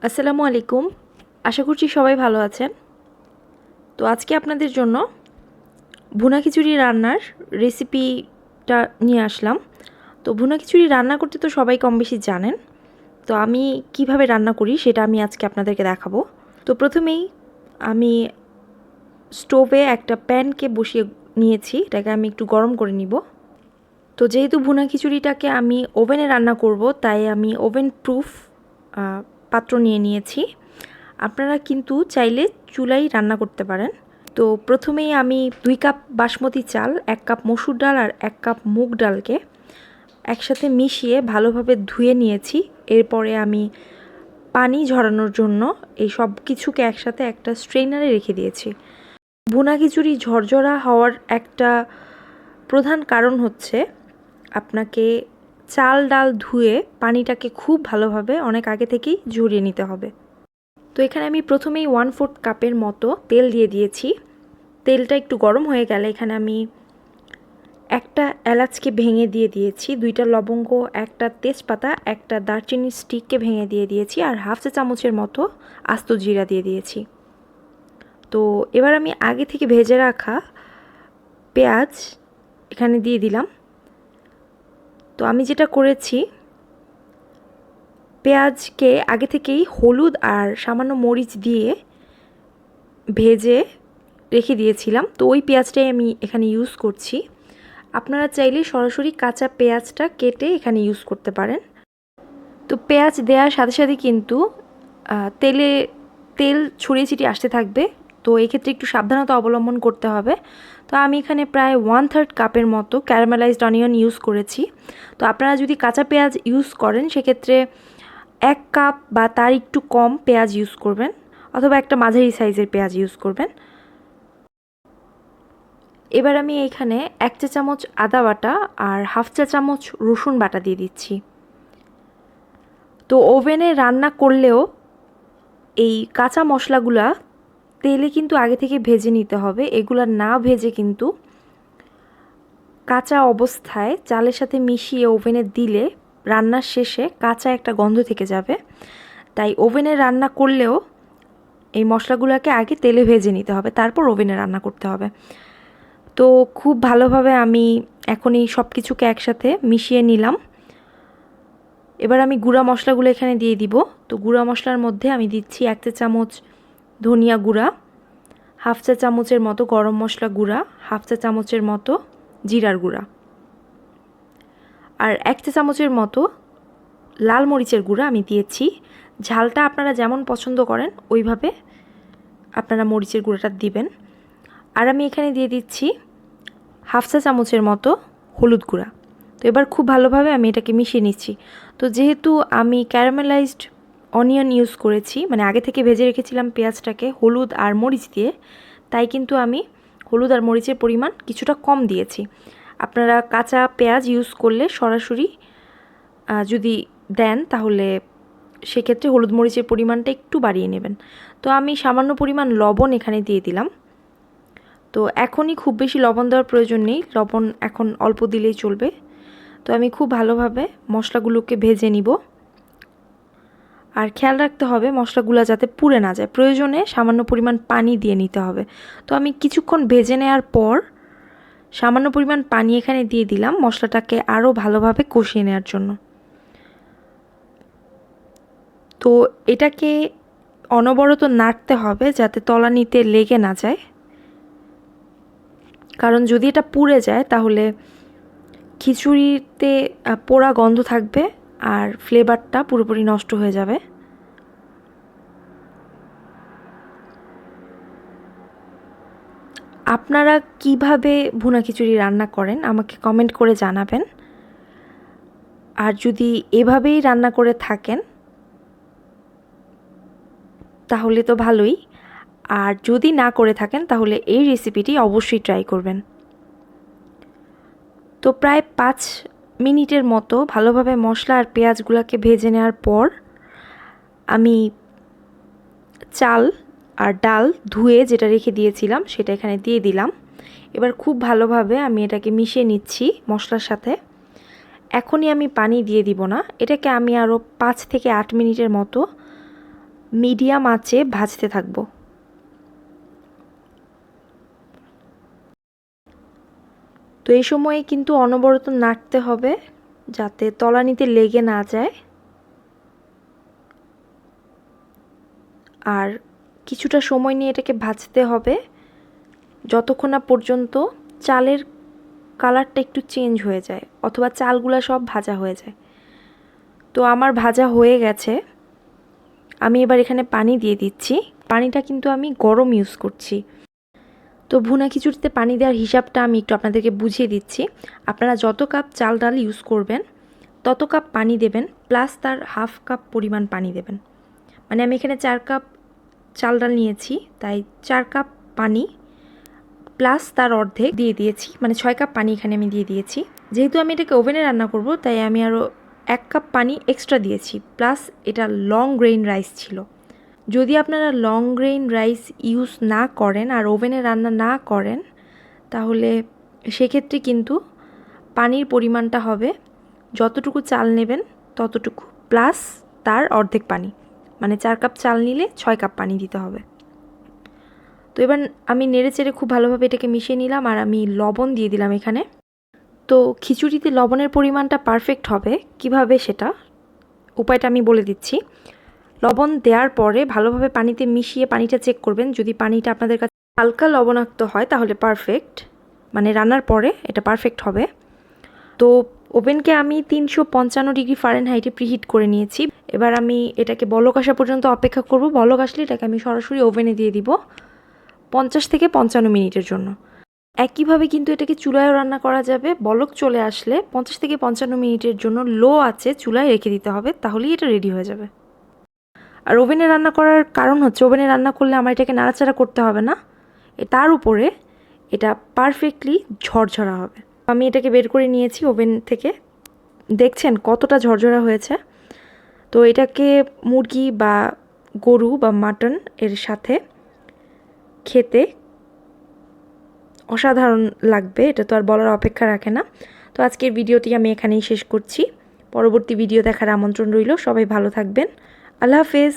আসসালামু আলাইকুম। আশা করছি সবাই ভালো আছেন। তো আজকে আপনাদের জন্য ভুনা খিচুড়ি রান্নার রেসিপিটা নিয়ে আসলাম। তো ভুনা খিচুড়ি রান্না করতে তো সবাই কম বেশি জানেন। তো আমি কিভাবে রান্না করি সেটা আমি আজকে আপনাদেরকে দেখাবো। তো প্রথমেই আমি স্টোভে একটা প্যানকে বসিয়ে নিয়েছি, এটাকে আমি একটু গরম করে নিব। তো যেহেতু ভুনা খিচুড়িটাকে আমি ওভেনে রান্না করব, তাই আমি ওভেন প্রুফ পাত্র নিয়ে নিয়েছি। আপনারা কিন্তু চাইলে চুলায় রান্না করতে পারেন। তো প্রথমেই আমি 2 কাপ বাসমতি চাল, 1 কাপ মসুর ডাল আর 1 কাপ মুগ ডালকে একসাথে মিশিয়ে ভালোভাবে ধুয়ে নিয়েছি। এরপরে আমি পানি ঝরানোর জন্য এই সব কিছুকে একসাথে একটা স্ট্রেনারে রেখে দিয়েছি। ভুনা খিচুড়ি ঝরঝরা হওয়ার একটা প্রধান কারণ হচ্ছে আপনাকে চাল ডাল ধুয়ে পানিটাকে খুব ভালোভাবে অনেক আগে থেকেই ঝরিয়ে নিতে হবে। তো এখানে আমি প্রথমেই 1/4 কাপের মতো তেল দিয়ে দিয়েছি। তেলটা একটু গরম হয়ে গেলে এখানে আমি একটা এলাচকে ভেঙে দিয়ে দিয়েছি, 2টা লবঙ্গ, একটা তেজপাতা, একটা দারচিনির স্টিককে ভেঙে দিয়ে দিয়েছি আর হাফ চা চামচের মতো আস্ত জিরা দিয়ে দিয়েছি। তো এবার আমি আগে থেকে ভেজে রাখা পেঁয়াজ এখানে দিয়ে দিলাম। তো আমি যেটা করেছি, পেঁয়াজকে আগে থেকেই হলুদ আর সামান্য মরিচ দিয়ে ভেজে রেখে দিয়েছিলাম। তো ওই পেঁয়াজটাই আমি এখানে ইউজ করছি। আপনারা চাইলে সরাসরি কাঁচা পেঁয়াজটা কেটে এখানে ইউজ করতে পারেন। তো পেঁয়াজ দেওয়ার সাথে সাথে কিন্তু তেল ছড়িয়ে ছিটিয়ে আসতে থাকবে। তো এক্ষেত্রে একটু সাবধানতা অবলম্বন করতে হবে। তো আমি এখানে প্রায় 1/3 কাপের মতো ক্যারামেলাইজড অনিয়ন ইউজ করেছি। তো আপনারা যদি কাঁচা পেঁয়াজ ইউজ করেন সেক্ষেত্রে 1 কাপ বা তার একটু কম পেঁয়াজ ইউজ করবেন, অথবা একটা মাঝারি সাইজের পেঁয়াজ ইউজ করবেন। এবার আমি এখানে 1 চা চামচ আদা বাটা আর হাফ চা চামচ রসুন বাটা দিয়ে দিচ্ছি। তো ওভেনে রান্না করলেও এই কাঁচা মশলাগুলা তেলে কিন্তু আগে থেকে ভেজে নিতে হবে। এগুলা না ভেজে কিন্তু কাঁচা অবস্থায় চালের সাথে মিশিয়ে ওভেনে দিলে রান্নার শেষে কাঁচা একটা গন্ধ থেকে যাবে। তাই ওভেনে রান্না করলেও এই মশলাগুলোকে আগে তেলে ভেজে নিতে হবে, তারপর ওভেনে রান্না করতে হবে। তো খুব ভালোভাবে আমি এখন এই সব কিছুকে একসাথে মিশিয়ে নিলাম। এবার আমি গুঁড়া মশলাগুলো এখানে দিয়ে দিব। তো গুঁড়া মশলার মধ্যে আমি দিচ্ছি 1 চা চামচ ধনিয়া গুঁড়া, হাফ চা চামচের মতো গরম মশলা গুঁড়া, হাফ চা চামচের মতো জিরার গুঁড়া আর 1 চা চামচের মতো লাল মরিচের গুঁড়া আমি দিয়েছি। ঝালটা আপনারা যেমন পছন্দ করেন ওইভাবে আপনারা মরিচের গুঁড়াটা দিবেন। আর আমি এখানে দিয়ে দিচ্ছি হাফ চা চামচের মতো হলুদ গুঁড়া। তো এবার খুব ভালোভাবে আমি এটাকে মিশিয়ে নিচ্ছি। তো যেহেতু আমি ক্যারামেলাইজড অনিয়ন ইউজ করেছি, মানে আগে থেকে ভেজে রেখেছিলাম পেঁয়াজটাকে হলুদ আর মরিচ দিয়ে, তাই কিন্তু আমি হলুদ আর মরিচের পরিমাণ কিছুটা কম দিয়েছি। আপনারা কাঁচা পেঁয়াজ ইউজ করলে সরাসরি যদি দেন তাহলে সেক্ষেত্রে হলুদ মরিচের পরিমাণটা একটু বাড়িয়ে নেবেন। তো আমি সামান্য পরিমাণ লবণ এখানে দিয়ে দিলাম। তো এখনই খুব বেশি লবণ দেওয়ার প্রয়োজন নেই, লবণ এখন অল্প দিলেই চলবে। তো আমি খুব ভালোভাবে মশলাগুলোকে ভেজে নিব। আর খেয়াল রাখতে হবে মশলাগুলো যাতে পুড়ে না যায়, প্রয়োজনে সামান্য পরিমাণ পানি দিয়ে নিতে হবে। তো আমি কিছুক্ষণ ভেজে নেওয়ার পর সামান্য পরিমাণ পানি এখানে দিয়ে দিলাম মশলাটাকে আরও ভালোভাবে কষিয়ে নেওয়ার জন্য। তো এটাকে অনবরত নাড়তে হবে যাতে তলানিতে লেগে না যায়, কারণ যদি এটা পুড়ে যায় তাহলে খিচুড়িতে পোড়া গন্ধ থাকবে আর ফ্লেভারটা পুরোপুরি নষ্ট হয়ে যাবে। আপনারা কিভাবে ভুনা খিচুড়ি রান্না করেন আমাকে কমেন্ট করে জানাবেন। আর যদি এভাবেই রান্না করে থাকেন তাহলে তো ভালোই, আর যদি না করে থাকেন তাহলে এই রেসিপিটি অবশ্যই ট্রাই করবেন। তো প্রায় 5 মিনিটের মতো ভালোভাবে মশলা আর পেঁয়াজগুলোকে ভেজে নেওয়ার পর আমি চাল আর ডাল ধুয়ে যেটা রেখে দিয়েছিলাম সেটা এখানে দিয়ে দিলাম। এবার খুব ভালোভাবে আমি এটাকে মিশিয়ে নিচ্ছি মশলার সাথে। এখনই আমি পানি দিয়ে দিব না, এটাকে আমি আরও 5 থেকে 8 মিনিটের মতো মিডিয়াম আঁচে ভাজতে থাকবো। তো এই সময়ে কিন্তু অনবরত নাড়তে হবে যাতে তলানিতে লেগে না যায়। আর কিছুটা সময় নিয়ে এটাকে ভাজতে হবে যতক্ষণ না পর্যন্ত চালের কালারটা একটু চেঞ্জ হয়ে যায় অথবা চালগুলা সব ভাজা হয়ে যায়। তো আমার ভাজা হয়ে গেছে। আমি এবার এখানে পানি দিয়ে দিচ্ছি। পানিটা কিন্তু আমি গরম ইউজ করছি। তো ভুনা খিচুড়িতে পানি দেওয়ার হিসাবটা আমি একটু আপনাদেরকে বুঝিয়ে দিচ্ছি। আপনারা যত কাপ চাল ডাল ইউজ করবেন তত কাপ পানি দেবেন, প্লাস তার হাফ কাপ পরিমাণ পানি দেবেন। মানে আমি এখানে 4 কাপ চাল ডাল নিয়েছি, তাই 4 কাপ পানি প্লাস তার অর্ধেক দিয়ে দিয়েছি, মানে 6 কাপ পানি এখানে আমি দিয়ে দিয়েছি। যেহেতু আমি এটাকে ওভেনে রান্না করব তাই আমি আরও 1 কাপ পানি এক্সট্রা দিয়েছি, প্লাস এটা লং গ্রেইন রাইস ছিল। যদি আপনারা লং গ্রেইন রাইস ইউজ না করেন আর ওভেনে রান্না না করেন তাহলে সেক্ষেত্রে কিন্তু পানির পরিমাণটা হবে যতটুকু চাল নেবেন ততটুকু প্লাস তার অর্ধেক পানি, মানে 4 কাপ চাল নিলে 6 কাপ পানি দিতে হবে। তো এবার আমি নেড়েচেড়ে খুব ভালোভাবে এটাকে মিশিয়ে নিলাম আর আমি লবণ দিয়ে দিলাম এখানে। তো খিচুড়িতে লবণের পরিমাণটা পারফেক্ট হবে কিভাবে সেটা উপায়টা আমি বলে দিচ্ছি। লবণ দেওয়ার পরে ভালোভাবে পানিতে মিশিয়ে পানিটা চেক করবেন। যদি পানিটা আপনাদের কাছে হালকা লবণাক্ত হয় তাহলে পারফেক্ট, মানে রান্নার পরে এটা পারফেক্ট হবে। তো ওভেনকে আমি 355 ডিগ্রি ফারেনহাইটে প্রিহিট করে নিয়েছি। এবার আমি এটাকে বলক আসা পর্যন্ত অপেক্ষা করব। বলক আসলে এটাকে আমি সরাসরি ওভেনে দিয়ে দিব 50 থেকে 55 মিনিটের জন্য। একইভাবে কিন্তু এটাকে চুলায়ও রান্না করা যাবে। বলক চলে আসলে 50 থেকে 55 মিনিটের জন্য লো আঁচে চুলায় রেখে দিতে হবে, তাহলেই এটা রেডি হয়ে যাবে। আর ওভেনে রান্না করার কারণ হচ্ছে ওভেনে রান্না করলে আমার এটাকে নাড়াচাড়া করতে হবে না, তার উপরে এটা পারফেক্টলি ঝরঝরা হবে। আমি এটাকে বের করে নিয়েছি ওভেন থেকে, দেখছেন কতটা ঝরঝরা হয়েছে। তো এটাকে মুরগি বা গরু বা মাটন এর সাথে খেতে অসাধারণ লাগবে, এটা তো আর বলার অপেক্ষা রাখে না। তো আজকের ভিডিওটি আমি এখানেই শেষ করছি। পরবর্তী ভিডিও দেখার আমন্ত্রণ রইল। সবাই ভালো থাকবেন। আল্লাহ হাফেজ।